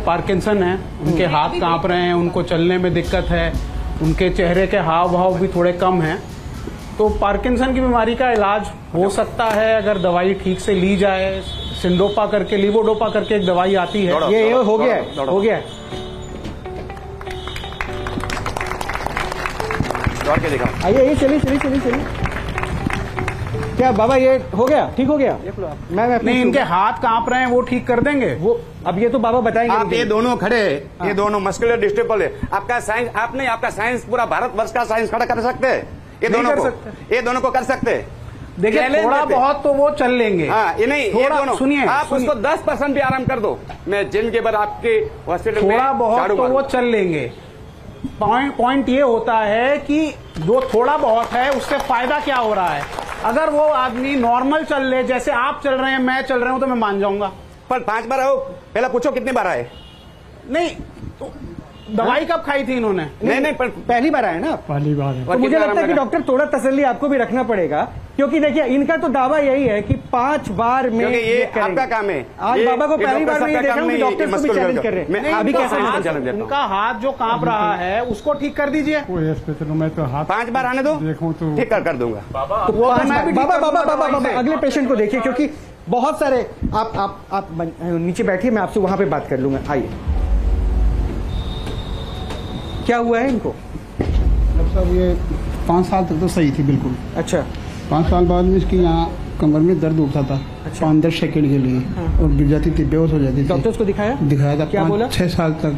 Parkinson है, उनके हाथ कांप रहे हैं, उनको चलने में दिक्कत है, उनके चेहरे के हाव भाव भी थोड़े कम हैं। तो पार्किंसन की बीमारी का इलाज हो सकता है अगर दवाई ठीक से ली जाए। सिंडोपा करके, लीवोडोपा करके एक दवाई आती है। ये हो गया है, हो गया है। दौड़ के दिखाओ। आइए, चलिए चलिए चलिए चलिए। क्या बाबा ये हो गया, ठीक हो गया? मैं नहीं, इनके हाथ कांप रहे हैं, वो ठीक कर देंगे वो। अब ये तो बाबा बताएंगे। आप ये दोनों खड़े, ये दोनों मस्कुलर डिस्ट्रॉफी है। आपका साइंस, आप नहीं, आपका साइंस पूरा भारतवर्ष का साइंस खड़ा कर सकते हैं। ये दोनों को, ये दोनों को कर सकते हैं। देखिए थोड़ा बहुत तो वो चल लेंगे। हाँ, ये नहीं, ये दोनों सुनिए, आप उसको 10% भी आराम कर दो, मैं जिम के बाद आपके हॉस्पिटल में थोड़ा बहुत तो वो चल लेंगे। पॉइंट ये होता है कि जो थोड़ा बहुत है उससे फायदा क्या हो रहा है। अगर वो आदमी नॉर्मल चल ले, जैसे आप चल रहे हैं, मैं चल रहा हूं, तो मैं मान जाऊंगा। पर 5 बार आओ, पहले पूछो कितनी बार आए। नहीं तो दवाई कब खाई थी इन्होंने? नहीं, पर पहली बार आए ना, पहली बार है। तो मुझे लगता है कि डॉक्टर थोड़ा तसल्ली आपको भी रखना पड़ेगा, क्योंकि देखिए इनका तो दावा यही है कि 5 बार में ये आपका काम है। आज बाबा को पहली बार में देख रहा हूँ कि डॉक्टर को भी चैलेंज कर रहे हैं। अभी कैसा उनका हाथ जो कांप रहा है उसको ठीक कर दीजिए। मैं तो हाथ 5 बार आने दो, देखूं तो ठीक कर दूंगा। बाबा अगले पेशेंट को देखिए, क्योंकि बहुत सारे आप नीचे बैठिए, मैं आपसे वहां पे बात कर लूंगा। आइए, क्या हुआ है इनको? साहब ये 5 साल तक तो सही थी बिल्कुल। अच्छा, 5 साल बाद में इसकी यहाँ कमर में दर्द उठता था। अच्छा। 5-10 सेकंड के लिए। और गिर जाती थी, बेहोश हो जाती थी। डॉक्टर्स को दिखाया था। क्या बोला? 5-6 साल तक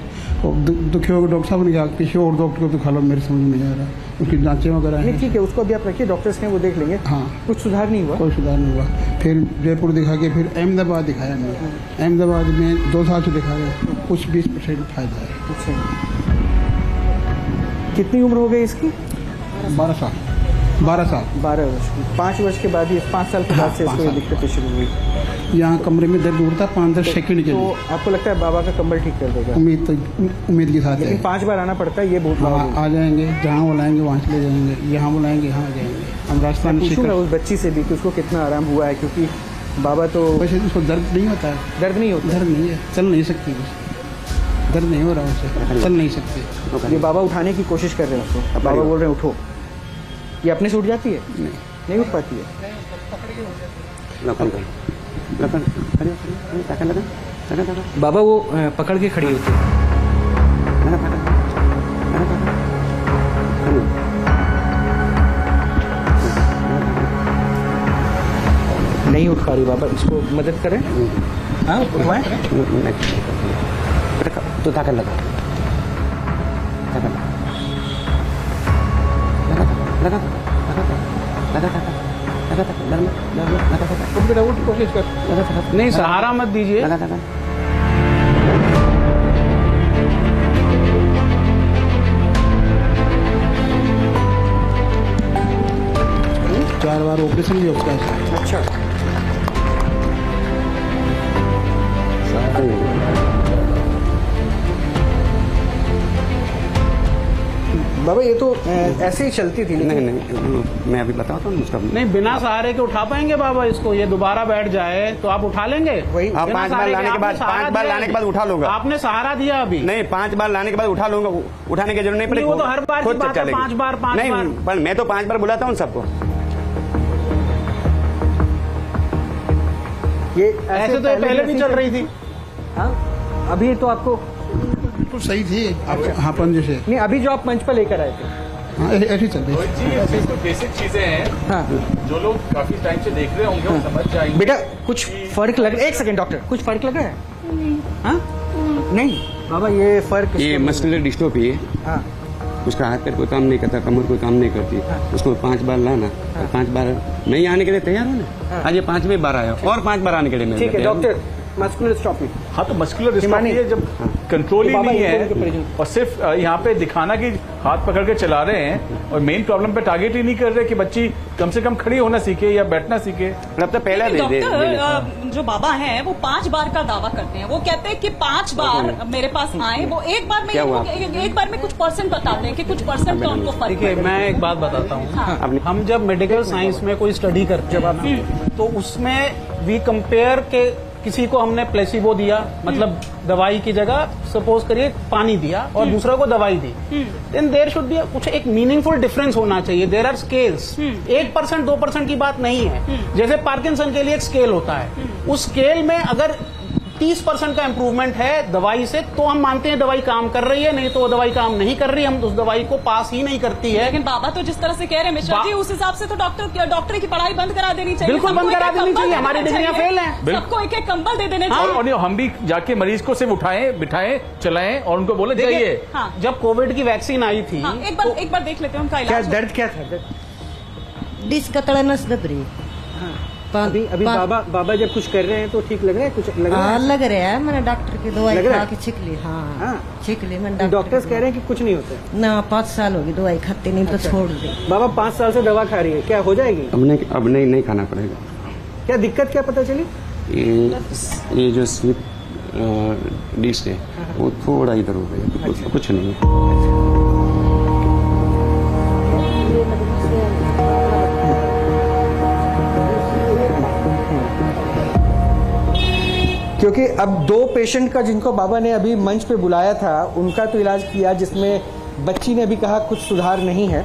दुखी होकर डॉक्टर साहब ने कहा किसी और डॉक्टर को दिखा लो, मेरे समझ नहीं आ रहा। उसकी जांचें वगैरह हैं। ठीक है, उसको अभी आप रखिए, डॉक्टर्स ने वो देख लेंगे। हाँ, कुछ सुधार नहीं हुआ? कोई सुधार नहीं हुआ। फिर जयपुर दिखा के फिर अहमदाबाद दिखाया मैंने। अहमदाबाद में 2 साल से दिखाया, कुछ 20% फायदा है। अच्छा, कितनी उम्र हो गई इसकी? 12 साल। 12 वर्ष की। 5 वर्ष के बाद ही, 5 साल के बाद से इसको ये दिक्कतें शुरू हुई। यहाँ कमरे में दर्द उठता 5-10 सेकंड के लिए। तो आपको लगता है बाबा का कमर ठीक कर देगा? उम्मीद के साथ है। लेकिन 5 बार आना पड़ता है, ये बहुत बड़ा है। आ जाएंगे, जहाँ बुलाएंगे वहाँ चले जाएंगे, यहाँ बुलाएंगे यहाँ आ जाएंगे। हम रास्ता में पूछूंगा उस बच्ची से भी कि उसको कितना आराम हुआ है, क्योंकि बाबा तो वैसे उसको दर्द नहीं होता है। दर्द नहीं होता? दर्द नहीं है, चल नहीं सकती, बस दर्द नहीं हो रहा उसे, चल नहीं सकती। ये बाबा उठाने की कोशिश कर रहे हैं उसको, बाबा बोल रहे हैं उठो। ये अपने से उठ जाती है? नहीं उठ पाती है। बाबा वो पकड़ के खड़ी होती है। नहीं उठ पा रही बाबा, इसको मदद करें। हाँ, उठवाएं तो ताकत लगा कोशिश कर। नहीं, सहारा मत दीजिए। 4 बार ऑपरेशन भी होता है। अच्छा, बाबा ये तो ऐसे ही चलती थी। नहीं, मैं अभी बताता हूँ उसका। नहीं, बिना सहारे के उठा पाएंगे बाबा इसको? ये दोबारा बैठ जाए तो आप उठा लेंगे? वही, हाँ, 5 बार लाने के बाद, 5 बार लाने के बाद उठा लूंगा। आपने सहारा दिया अभी? नहीं, 5 बार लाने के बाद उठा लूंगा, उठाने की जरूरत नहीं पड़ेगी। वो तो हर बार की बात है, 5 बार। नहीं, पर मैं तो 5 बार बुलाता हूँ सबको। ये ऐसे तो पहले भी चल रही थी। हाँ, अभी तो आपको तो सही थी। हाँ, पंजे से नहीं, अभी जो आप मंच पर लेकर आए थे। हाँ, ऐसी चल रही। जी, तो बेसिक चीजें हैं। हाँ, जो लोग काफी टाइम से देख रहे होंगे वो समझ जाएंगे। बेटा कुछ फर्क लग, एक सेकंड डॉक्टर, कुछ फर्क लगा है? हाँ, नहीं बाबा, ये फर्क ये मस्कुलर डिस्ट्रोफी है। हाँ, उसका हाथ पैर कोई काम नहीं करता, कमर कोई काम नहीं करती। उसको 5 बार लाना, और 5 बार नहीं आने के लिए तैयार हो ना। आज ये 5वीं बार आया और 5 बार आने के लिए ठीक है डॉक्टर। Muscular dystrophy. हाँ, तो मस्कुलर डिस्ट्रोफी है जब कंट्रोल ही नहीं है और सिर्फ यहाँ पे दिखाना कि हाथ पकड़ के चला रहे हैं और मेन प्रॉब्लम पे टारगेट ही नहीं कर रहे कि बच्ची कम से कम खड़ी होना सीखे या बैठना सीखे। अब तो पहले डॉक्टर जो बाबा हैं वो 5 बार का दावा करते हैं। वो कहते हैं कि 5 बार मेरे पास आए, वो एक बार में कुछ परसेंट बताते हैं कि कुछ परसेंट का उनको फर्क। देखिए, मैं एक बात बताता हूँ। हम जब मेडिकल साइंस में कोई स्टडी करते हैं तो उसमें वी कंपेयर के किसी को हमने प्लेसिबो दिया, मतलब दवाई की जगह सपोज करिए पानी दिया और दूसरे को दवाई दी, देन देयर शुड बी कुछ एक मीनिंगफुल डिफरेंस होना चाहिए। देयर आर स्केल्स, 1% 2% की बात नहीं है। जैसे पार्किंसन के लिए एक स्केल होता है, उस स्केल में अगर 30% का इंप्रूवमेंट है दवाई से, तो हम मानते हैं दवाई काम कर रही है, नहीं तो वो दवाई काम नहीं कर रही, हम उस दवाई को पास ही नहीं करती है। लेकिन बाबा तो जिस तरह से कह रहे हैं मिश्रा जी, उस हिसाब से तो डॉक्टर की पढ़ाई बंद करा देनी चाहिए। बिल्कुल बंद करा देनी चाहिए, हमारी डिग्रियां फेल हैं। सबको एक एक कंबल दे देने चाहिए। और हम भी जाके मरीज को सिर्फ उठाएं, बिठाएं, चलाएं और उनको बोले जाइए। हाँ। जब कोविड की वैक्सीन आई थी, हाँ, एक बार देख लेते हैं उनका क्या इलाज। दर्द क्या था? दर्द डिस्क तड़नस दबरी। अभी बाबा जब कुछ कर रहे हैं तो ठीक लग रहा है, कुछ लग रहा हाँ है? लग रहा है, मैंने डॉक्टर की दवाई लग रहा है? खा के छिक ली। हाँ हाँ। छिक ली मैंने। डॉक्टर्स कह रहे हैं कि कुछ नहीं होता। ना 5 साल होगी दवाई खाते, नहीं तो छोड़ दी। बाबा 5 साल से दवा खा रही है, क्या हो जाएगी? अब नहीं खाना पड़ेगा। क्या दिक्कत क्या पता चली? ये जो स्लिप डिस्क है वो थोड़ा इधर हो गया, कुछ नहीं है। क्योंकि अब 2 पेशेंट का जिनको बाबा ने अभी मंच पे बुलाया था उनका तो इलाज किया, जिसमें बच्ची ने अभी कहा कुछ सुधार नहीं है,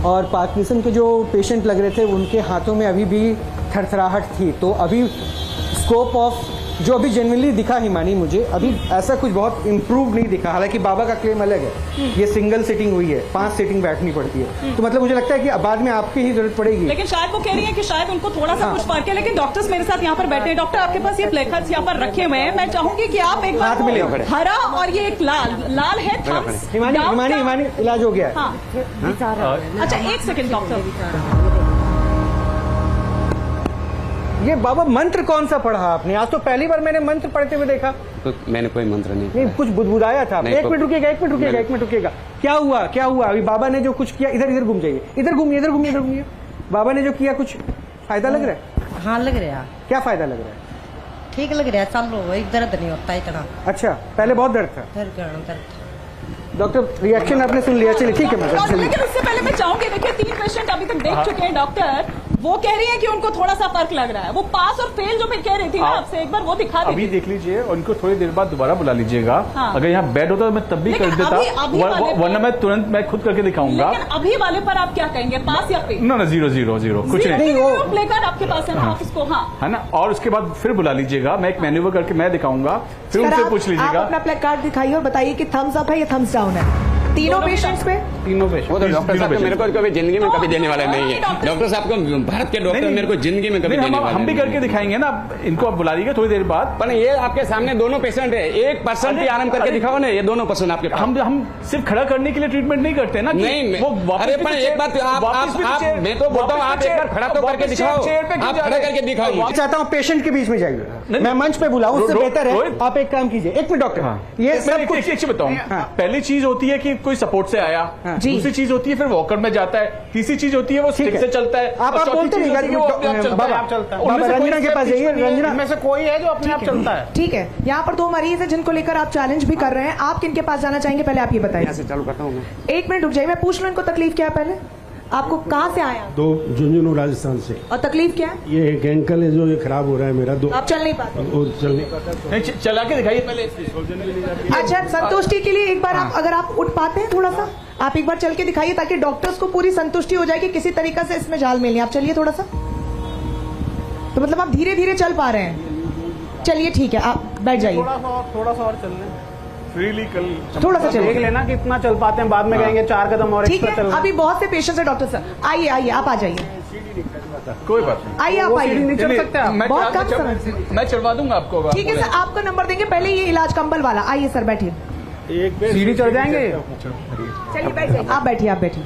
और पार्किंसन के जो पेशेंट लग रहे थे उनके हाथों में अभी भी थरथराहट थी। तो अभी स्कोप ऑफ जो अभी जेन्युइनली दिखा हिमानी मुझे, अभी ऐसा कुछ बहुत इम्प्रूव नहीं दिखा। हालांकि बाबा का क्लेम अलग है, ये सिंगल सिटिंग हुई है, 5 सिटिंग बैठनी पड़ती है, तो मतलब मुझे लगता है कि बाद में आपकी ही जरूरत पड़ेगी। लेकिन शायद वो कह रही है कि शायद उनको थोड़ा सा कुछ फर्क है। लेकिन डॉक्टर्स मेरे साथ यहाँ पर बैठे हैं। डॉक्टर आपके पास ये प्लेकार्ड्स यहाँ पर रखे हुए हैं, मैं चाहूंगी कि आप एक हाथ में ले खड़े। बार हरा और ये एक लाल है थम्स। हिमानी इलाज हो गया है। हाँ अच्छा, एक सेकंड डॉक्टर, ये बाबा मंत्र कौन सा पढ़ा आपने? आज तो पहली बार मैंने मंत्र पढ़ते हुए देखा। तो मैंने कोई मंत्र नहीं नहीं, कुछ बुदबुदाया था। नहीं, एक मिनट रुकिएगा, एक मिनट रुकिएगा। क्या हुआ? अभी बाबा ने जो कुछ किया, इधर घूम जाइए, इधर घूमिए। बाबा ने जो किया कुछ फायदा लग रहा है? हाँ लग रहा है। क्या फायदा लग रहा है? ठीक लग रहा है, चलो वही दर्द नहीं होता इतना। अच्छा, पहले बहुत दर्द था। दर्द डॉक्टर रिएक्शन आपने सुन लिया, चलिए ठीक है मैडम, चलिए। लेकिन इससे पहले मैं चाहूंगी, देखिए 3 पेशेंट अभी तक देख चुके हैं डॉक्टर, वो कह रही है कि उनको थोड़ा सा फर्क लग रहा है। वो पास और फेल जो मैं कह रही थी ना आपसे, एक बार वो दिखा अभी दीजिए। देख लीजिए, उनको थोड़ी देर बाद दोबारा बुला लीजिएगा। हाँ। अगर यहाँ बेड होता तो मैं तब भी कर लेकिन देता, अभी वाले पे- वरना मैं तुरंत मैं खुद करके दिखाऊंगा। लेकिन अभी वाले पर आप क्या कहेंगे, पास या फेल? ना 0 कुछ नहीं वो- प्ले कार्ड आपके पास है ना, आप उसको हाँ है ना। और उसके बाद फिर बुला लीजिएगा, मैं एक मैन्यूवर करके मैं दिखाऊंगा, फिर सर, उनसे आप- पूछ आप लीजिएगा। अपना प्ले कार्ड दिखाइए और बताइए कि थम्स अप है या थम्स डाउन है तीनों पेशेंट्स पे। तीनों पेशेंट। वो तो डॉक्टर साहब तो मेरे को कभी जिंदगी में कभी देने वाले नहीं है। डॉक्टर साहब को, भारत के डॉक्टर मेरे को जिंदगी में कभी नहीं, देने वाले हम भी नहीं करके है। दिखाएंगे ना, इनको आप बुला लीजिएगा थोड़ी देर बाद। पर ये आपके सामने दोनों पेशेंट है, 1% भी आराम करके दिखाओ ना, ये दोनों पर्सन आपके पास। हम सिर्फ खड़ा करने के लिए ट्रीटमेंट नहीं करते ना कि नहीं, वो वापस अरे भी पर तो एक चेयर- बात आप वापस भी तो चेयर- मैं तो बोलता हूँ आप वापस एक बार खड़ा तो वापस करके दिखाओ, चेयर पे क्यों आप जा खड़ा रहे हैं? करके दिखाओ मैं मुझे। चाहता हूँ पेशेंट के बीच में जाइए, नहीं, मैं मंच पे बुलाऊं, उससे बेहतर है रोहित- आप एक काम कीजिए। एक मिनट डॉक्टर, ये मैं सब एक कुछ चीज बताऊं, हाँ। पहली चीज होती है कि कोई सपोर्ट से आया, जी। दूसरी चीज होती है फिर वॉकर में जाता है, तीसरी चीज होती है वो ठीक स्टिक है। से चलता है, आप और चौथी बोलते चीज रहिएगा होती है वो अपने आप चलता बाबा, है। आप चलता है। उनमें बाबा से कोई रंजना के इसके पास बीच जाइए, में नहीं है, रंजना इनमें से कोई है जो अपने आप चलता है। ठीक है, यहाँ पर 2 मरीज है जिनको लेकर आप चैलेंज भी कर रहे हैं। आप किनके पास जाना चाहेंगे, पहले आप ये बताइए। यहाँ से चालू करता हूँ मैं। 1 मिनट रुक जाइए, मैं पूछ लूं इनको तकलीफ क्या है पहले। आपको कहाँ से आया दो झुंझुनू राजस्थान से। और तकलीफ क्या है? ये एक एंकल है जो ये खराब हो रहा है मेरा, दो आप चल नहीं पाते। वो चल नहीं पाता। नहीं, चला के दिखाइए पहले। अच्छा, संतुष्टि के लिए एक बार आप, अगर आप उठ पाते हैं थोड़ा सा, आप एक बार चल के दिखाइए ताकि डॉक्टर्स को पूरी संतुष्टि हो जाए कि किसी तरीके से इसमें जाल मिल नहीं। आप चलिए थोड़ा सा, तो मतलब आप धीरे धीरे चल पा रहे हैं। चलिए ठीक है, आप बैठ जाइए, थोड़ा सा और चल लें, फ्रीली कल थोड़ा सा देख चलिए। लेना कितना चल पाते हैं, बाद में कहेंगे 4 कदम और ठीक एक्स्ट्रा है, चल। अभी बहुत से पेशेंट्स है डॉक्टर साहब। आइए आइए, आप आ जाइए, कोई बात नहीं। आइए आप आइए। नहीं चल सकते आप। बहुत कम समय से। मैं चढ़वा दूंगा आपको। अगर ठीक है आप सर, आपका नंबर देंगे, पहले ये इलाज कंबल वाला। आइए सर, बैठिए, सीढ़ी चढ़ जाएंगे। चलिए बैठ जाइए, आप बैठिए, आप बैठिए।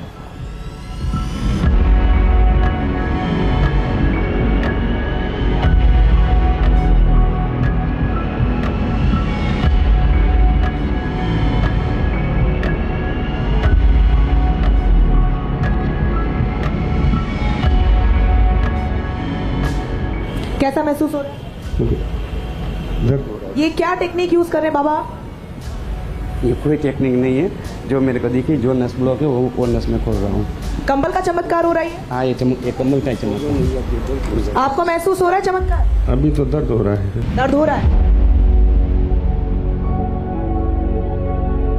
कैसा महसूस हो रहा है? दर्द हो रहा ये क्या टेक्निक यूज कर रहे हैं बाबा? ये कोई टेक्निक नहीं है, जो मेरे को दिखी, जो नस ब्लॉक है वो नस में खोल रहा हूँ। कंबल का चमत्कार हो रहा है? हाँ, ये कम्बल का ही चमक। आपको महसूस हो रहा है चमत्कार? अभी तो दर्द हो रहा है। दर्द हो रहा है?